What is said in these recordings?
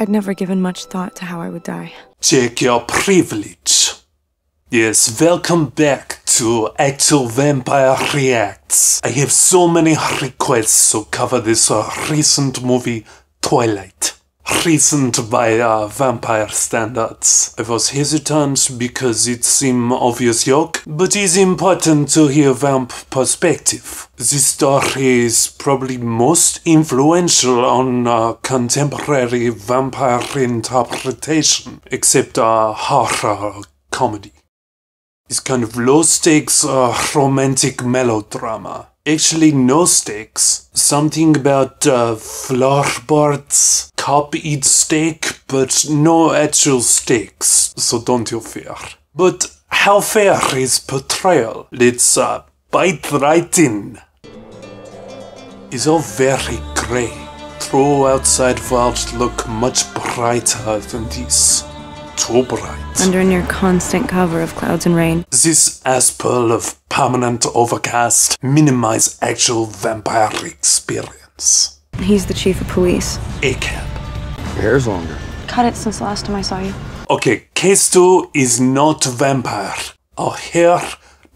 I'd never given much thought to how I would die. Check your privilege. Yes, welcome back to Actual Vampire Reacts. I have so many requests to cover this recent movie, Twilight. Recent by vampire standards. I was hesitant because it seemed obvious yoke, but it's important to hear vamp perspective. This story is probably most influential on contemporary vampire interpretation, except horror comedy. It's kind of low stakes romantic melodrama. Actually no stakes. Something about floorboards, cop eat steak, but no actual stakes, so don't you fear. But how fair is portrayal? Let's bite right in. It's all very grey. True outside world look much brighter than this. Too bright. Under a near constant cover of clouds and rain. This aspect of permanent overcast minimize actual vampire experience. He's the chief of police. A-cab. Your hair's longer. Cut it since the last time I saw you. Okay, case 2 is not vampire. Our hair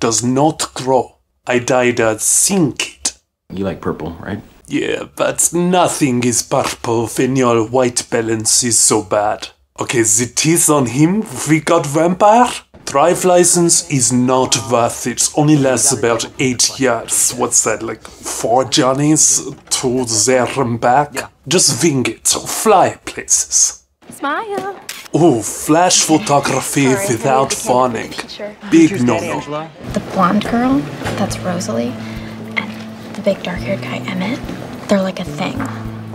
does not grow. I dyed a sink. You like purple, right? Yeah, but nothing is purple when your white balance is so bad. Okay, the teeth on him, we got vampire? Drive license is not worth it. Only lasts about 8 years. What's that, like 4 journeys to there and back? Yeah. Just wing it, fly places. Smile. Oh, flash photography without warning. Big no-no. The blonde girl, that's Rosalie, and the big dark-haired guy, Emmett, they're like a thing.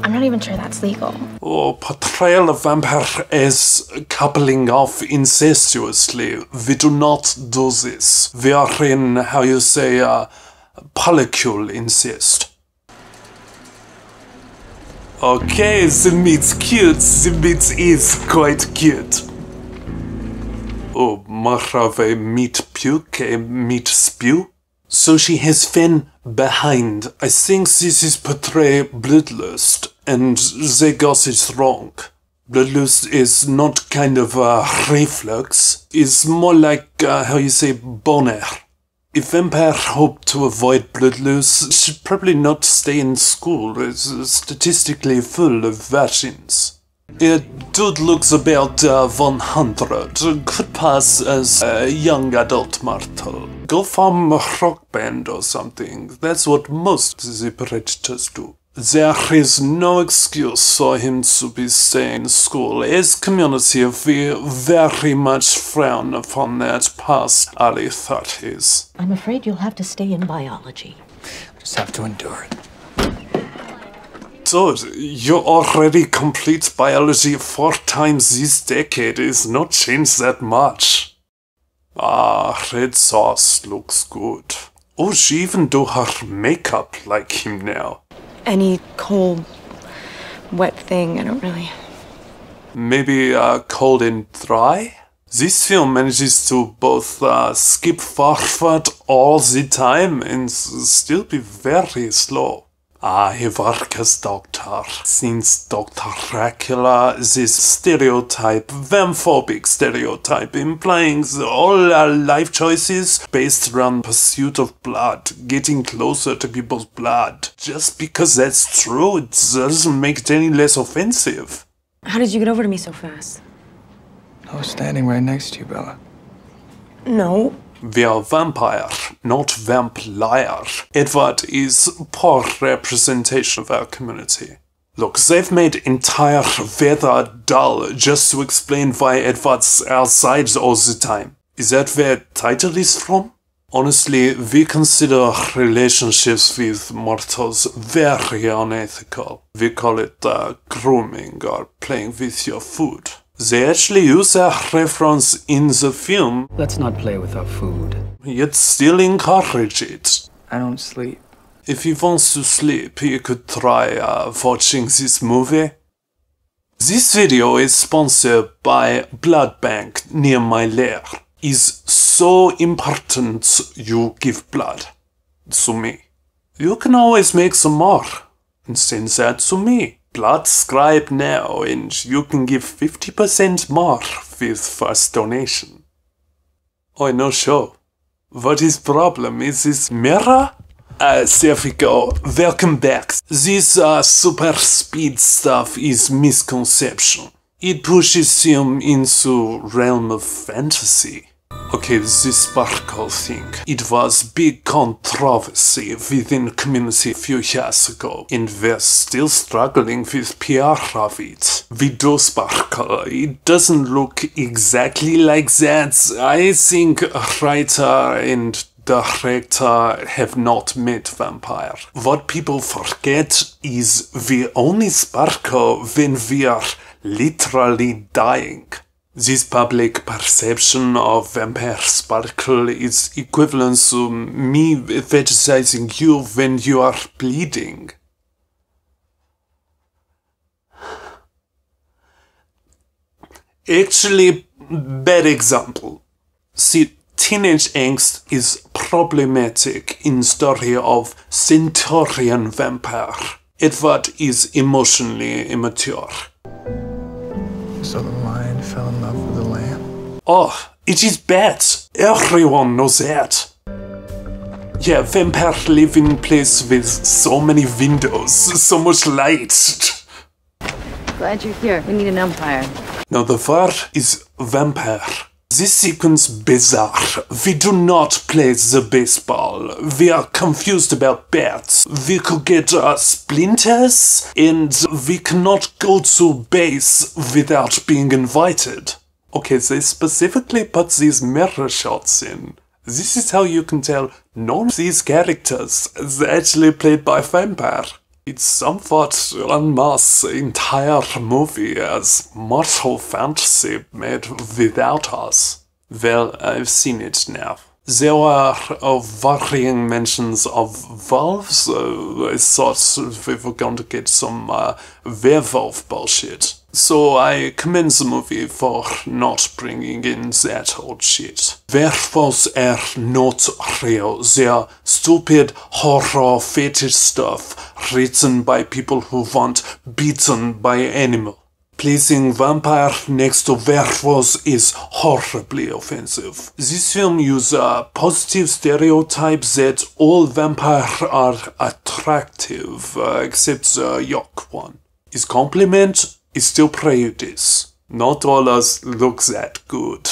I'm not even sure that's legal. Oh, portrayal of vampire as coupling off incestuously. We do not do this. We are in, how you say, polycule incest. Okay, the meat's cute. The meat is quite cute. Oh, more of a meat puke, a meat spew. So she has Fen behind. I think this is portray bloodlust, and they got it wrong. Bloodlust is not kind of a reflux. It's more like, how you say, boner. If vampire hope to avoid bloodlust, should probably not stay in school. It's statistically full of virgins. Yeah, dude looks about 100. Could pass as a young adult mortal. Go form a rock band or something. That's what most the predators do. There is no excuse for him to be staying in school. As community, we very much frown upon that past early 30s. I'm afraid you'll have to stay in biology. Just have to endure it. Dude, you already complete biology 4 times this decade. It's not changed that much. Ah, red sauce looks good. Oh, she even do her makeup like him now. Any cold, wet thing, I don't really... Maybe cold and dry? This film manages to both skip forward all the time and still be very slow. I work as doctor. Since Dr. Dracula, this stereotype, vamphobic stereotype, implying all our life choices based around pursuit of blood, getting closer to people's blood. Just because that's true, it doesn't make it any less offensive. How did you get over to me so fast? I was standing right next to you, Bella. No. We are vampire, not vamp-liar. Edward is poor representation of our community. Look, they've made entire weather dull just to explain why Edward's outside all the time. Is that where title is from? Honestly, we consider relationships with mortals very unethical. We call it grooming or playing with your food. They actually use a reference in the film, Let's not play with our food. yet still encourage it. I don't sleep. If he wants to sleep, he could try watching this movie. This video is sponsored by Blood Bank near my lair. Is so important you give blood to me. You can always make some more and send that to me. Blood Scribe now, and you can give 50% more with first donation. Oh, no show. What is problem? Is this mirror? There we go. Welcome back. This super speed stuff is misconception. It pushes him into realm of fantasy. Okay, this sparkle thing. It was big controversy within community a few years ago, and we're still struggling with PR of it. We do sparkle. It doesn't look exactly like that. I think writer and director have not met vampire. What people forget is we only sparkle when we are literally dying. This public perception of vampire sparkle is equivalent to me fetishizing you when you are bleeding. Actually, bad example. See, teenage angst is problematic in story of Centaurian vampire. Edward is emotionally immature. So the lion fell in love with the lamb. Oh, it is bad. Everyone knows that. Yeah, vampire live in a place with so many windows, so much light. Glad you're here. We need an umpire. Now the word is vampire. This sequence bizarre. We do not play the baseball. We are confused about bats. We could get splinters, and we cannot go to base without being invited. Okay, they specifically put these mirror shots in. This is how you can tell none of these characters is actually played by vampire. It somewhat unmasks the entire movie as mortal fantasy made without us. Well, I've seen it now. There are varying mentions of wolves. I thought we were going to get some werewolf bullshit. So I commend the movie for not bringing in that old shit. Werewolves are not real. They are stupid horror fetish stuff written by people who want beaten by animal. Placing vampire next to werewolves is horribly offensive. This film uses a positive stereotype that all vampires are attractive, except the young one. His compliment is still prejudice. Not all us look that good.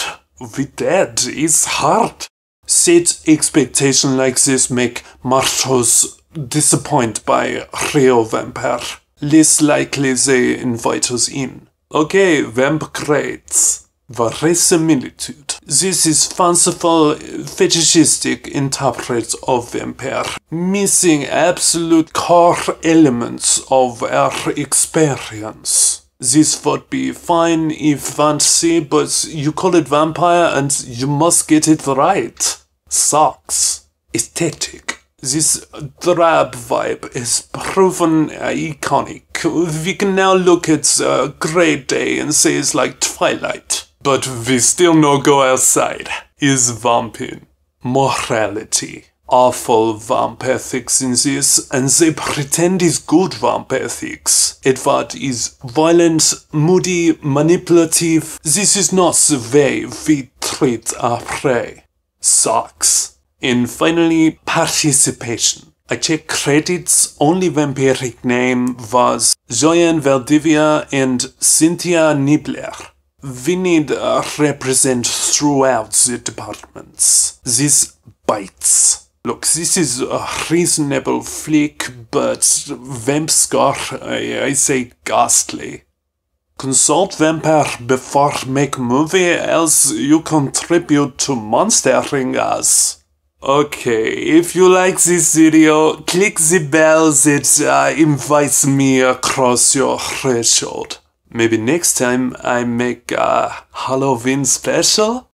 We dead is hard. Set expectation like this make mortals disappointed by real vampire. Less likely they invite us in. Okay, vamp crates. Verisimilitude. This is fanciful, fetishistic interpret of vampire, missing absolute core elements of our experience. This would be fine if fantasy, but you call it vampire and you must get it right. Sucks. Aesthetic. This drab vibe is proven iconic. We can now look at a great day and say it's like Twilight. But we still no go outside. Is vamping. Morality. Awful vamp ethics in this, and they pretend is good vamp ethics. Edward is violent, moody, manipulative. This is not the way we treat our prey. Sucks. And finally, participation. I checked credits, only vampiric name was Joanne Valdivia and Cynthia Nibbler. We need represent throughout the departments. This bites. Look, this is a reasonable flick, but vamp score, I say ghastly. Consult vampire before make movie, else you contribute to monstering us. Okay, if you like this video, click the bell that invites me across your threshold. Maybe next time I make a Halloween special?